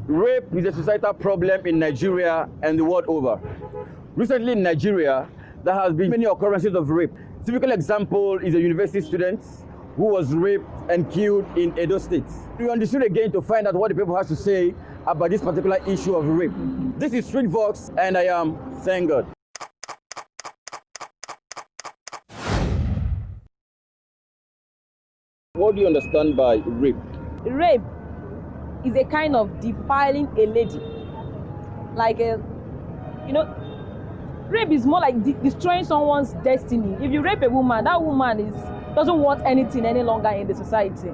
Rape is a societal problem in Nigeria and the world over. Recently in Nigeria, there has been many occurrences of rape. Typical example is a university student who was raped and killed in Edo State. We on the street again to find out what the people have to say about this particular issue of rape. This is Street Vox, and I am Thank God. What do you understand by rape? Rape is a kind of defiling a lady. Rape is more like destroying someone's destiny. If you rape a woman, that woman doesn't want anything any longer in the society.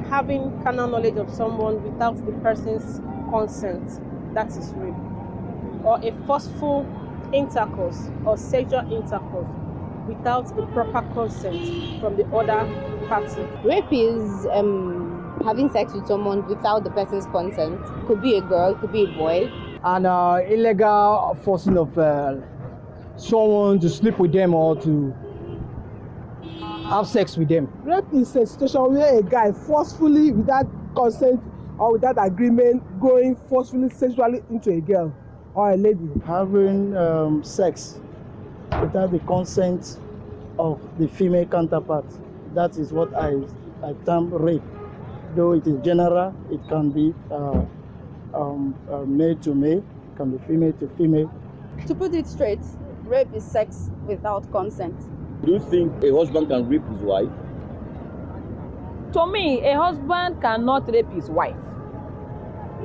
Having carnal knowledge of someone without the person's consent, that is rape. Or a forceful intercourse or sexual intercourse without the proper consent from the other party. Rape is having sex with someone without the person's consent. Could be a girl, could be a boy. And illegal forcing of someone to sleep with them or to have sex with them. Rape is a situation where a guy forcefully, without consent or without agreement, going forcefully sexually into a girl or a lady. Having sex without the consent of the female counterpart. That is what I term rape. Though it is general, it can be male to male, can be female to female. To put it straight, rape is sex without consent. Do you think a husband can rape his wife? To me, a husband cannot rape his wife.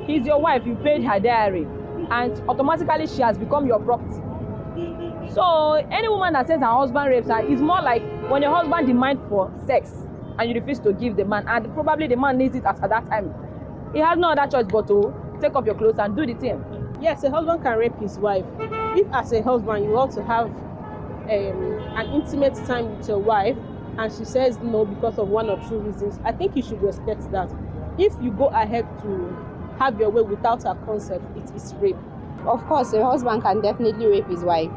He's your wife, you paid her dowry, and automatically she has become your property. So any woman that says her husband rapes her is more like when your husband demands for sex and you refuse to give the man, and probably the man needs it at that time. He has no other choice but to take off your clothes and do the thing. Yes, a husband can rape his wife. If as a husband you want to have an intimate time with your wife and she says no because of one or two reasons, I think you should respect that. If you go ahead to have your way without her consent, it is rape. Of course, a husband can definitely rape his wife.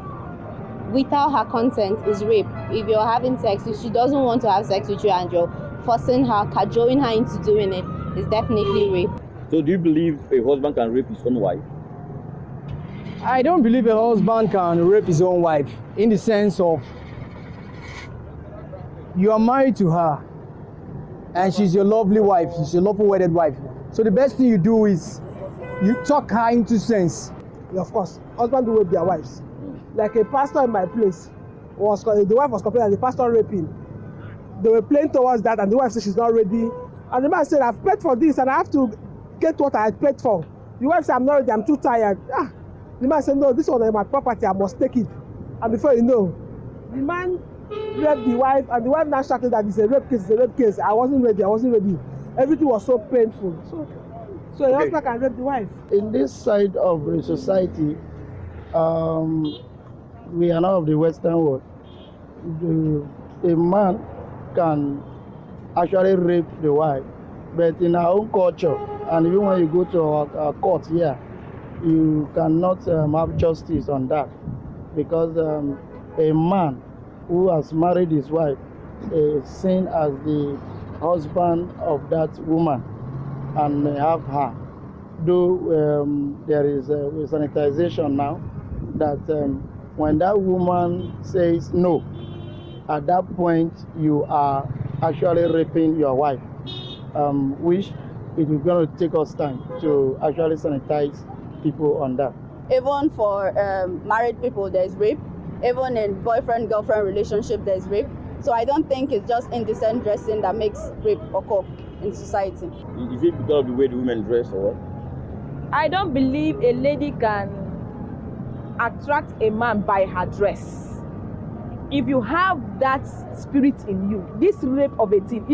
Without her consent is rape. If you're having sex, if she doesn't want to have sex with you and you're forcing her, cajoling her into doing it, it's definitely rape. So do you believe a husband can rape his own wife? I don't believe a husband can rape his own wife, in the sense of you are married to her and she's your lovely wife, she's your lovely wedded wife. So the best thing you do is you talk her into sense. Of course, husband do rape their wives. Like a pastor in my place, the wife was complaining that the pastor raping. They were playing towards that and the wife said she's not ready. And the man said, I've paid for this and I have to get what I paid for. The wife said, I'm not ready, I'm too tired. The man said, no, this one is my property, I must take it. And before you know, the man raped the wife, and the wife now shouted that it's a rape case. I wasn't ready. Everything was so painful. So a husband can rape the wife. In this side of the society, we are now of the Western world. A man can actually rape the wife, but in our own culture, and even when you go to our court here, you cannot have justice on that, because a man who has married his wife is seen as the husband of that woman and may have her. Though there is a sanitization now that when that woman says no, at that point you are actually raping your wife, which it is going to take us time to actually sanitize people on that. Even for married people, there's rape. Even in boyfriend-girlfriend relationship, there's rape. So I don't think it's just indecent dressing that makes rape occur in society. Is it because of the way the women dress or what? I don't believe a lady can attract a man by her dress. If you have that spirit in you, this rape of a thing,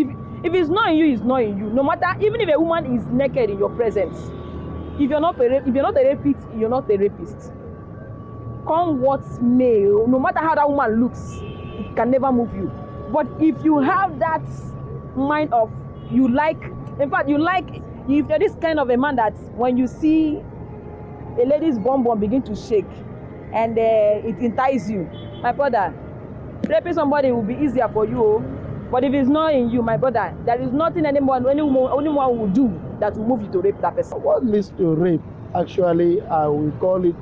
if it's not in you, it's not in you. No matter, even if a woman is naked in your presence, if you're not a rapist, you're not a rapist. Come what may, no matter how that woman looks, it can never move you. But if you have that mind of if you're this kind of a man that when you see a lady's bum begin to shake and it entices you, my brother, raping somebody will be easier for you. But if it's not in you, my brother, there is nothing anyone will do that will move you to rape that person? What leads to rape? Actually, we call it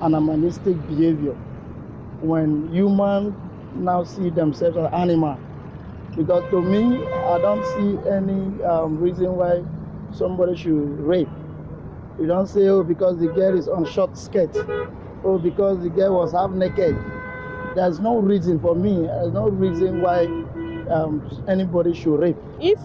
animalistic behavior. When humans now see themselves as animal. Because to me, I don't see any reason why somebody should rape. You don't say, oh, because the girl is on short skirt, or because the girl was half naked. There's no reason for me. There's no reason why anybody should rape. If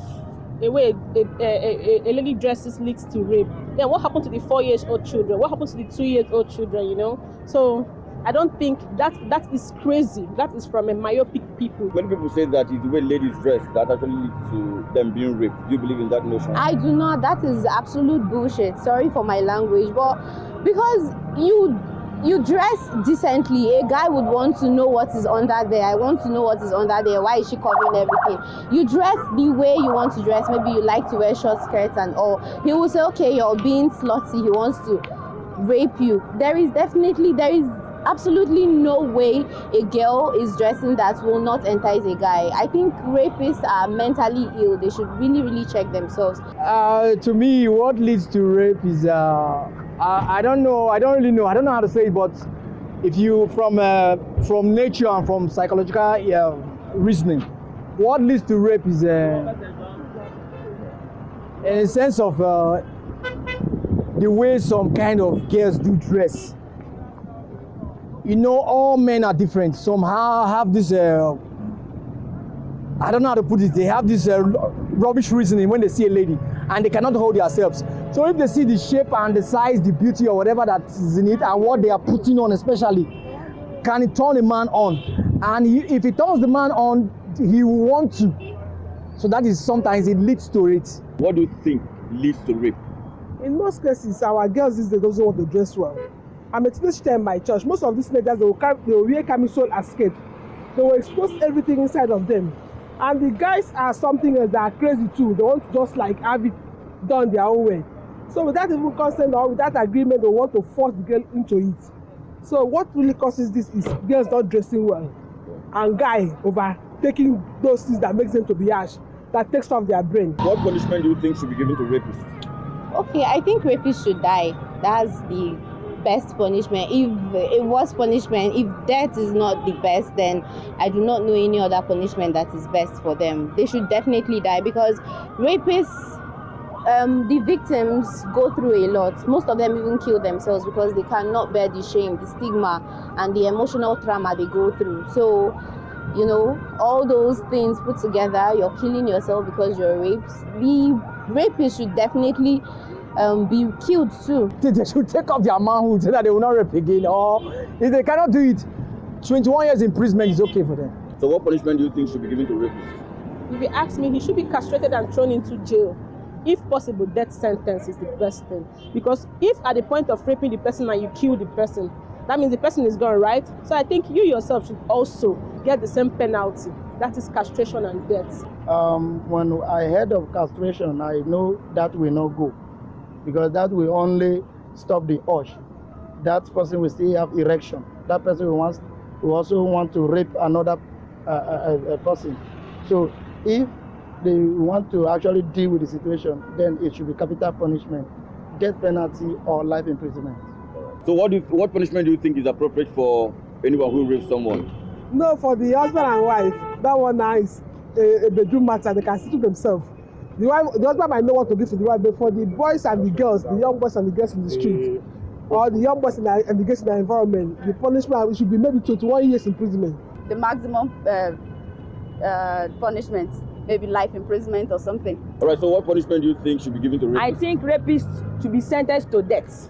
the way a lady dresses leads to rape, then what happened to the 4-year-old children? What happens to the 2-year-old children? You know, so I don't think that is crazy. That is from a myopic people. Many people say that it's the way ladies dress that actually leads to them being raped. Do you believe in that notion? I do not. That is absolute bullshit. Sorry for my language, but because you dress decently, a guy would want to know what is under there. I want to know what is under there. Why is she covering everything? You dress the way you want to dress. Maybe you like to wear short skirts and all. He will say, okay, you're being slutty. He wants to rape you. There is absolutely no way a girl is dressing that will not entice a guy. I think rapists are mentally ill. They should really, really check themselves. To me, what leads to rape is I don't know. I don't really know. I don't know how to say it, but if you from nature and from psychological reasoning, what leads to rape is in a sense of the way some kind of girls do dress. You know, all men are different. Some have this, I don't know how to put it, they have this rubbish reasoning when they see a lady and they cannot hold themselves. So if they see the shape and the size, the beauty or whatever that is in it and what they are putting on especially, can it turn a man on? And if it turns the man on, he will want to. So that is sometimes it leads to it. What do you think leads to rape? In most cases, our girls these days don't want to dress well. I'm a teenage teacher in my church. Most of these teenagers, they will wear camisole and skirt. They will expose everything inside of them. And the guys are something else that are crazy too. They want to just like have it done their own way. So without even consent or without agreement, they want to force the girl into it. So what really causes this is girls not dressing well. And guy overtaking those things that makes them to be harsh, that takes off their brain. What punishment do you think should be given to rapists? Okay, I think rapists should die. That's the best punishment. If it was punishment, if death is not the best, then I do not know any other punishment that is best for them. They should definitely die because rapists, the victims go through a lot. Most of them even kill themselves because they cannot bear the shame, the stigma, and the emotional trauma they go through. So, you know, all those things put together, you're killing yourself because you're raped. The rapists should definitely be killed too. They should take off their manhood so that they will not rape again. Or if they cannot do it, 21 years imprisonment is okay for them. So what punishment do you think should be given to rapists? If you ask me, he should be castrated and thrown into jail. If possible, death sentence is the best thing. Because if at the point of raping the person and you kill the person, that means the person is gone, right? So I think you yourself should also get the same penalty. That is castration and death. When I heard of castration, I know that will not go. Because that will only stop the urge. That person will still have erection. That person will also want to rape another person. So if they want to actually deal with the situation, then it should be capital punishment, death penalty, or life imprisonment. So what punishment do you think is appropriate for anyone who rapes someone? No, for the husband and wife, that one now is a bedroom matter. They can settle themselves. The husband might know what to give to the wife, but for the boys and the girls, the young boys and the girls in the street, or the young boys and the girls in the environment, the punishment should be maybe 21 years imprisonment. The maximum punishment, maybe life imprisonment or something. All right, so what punishment do you think should be given to rapists? I think rapists should be sentenced to death.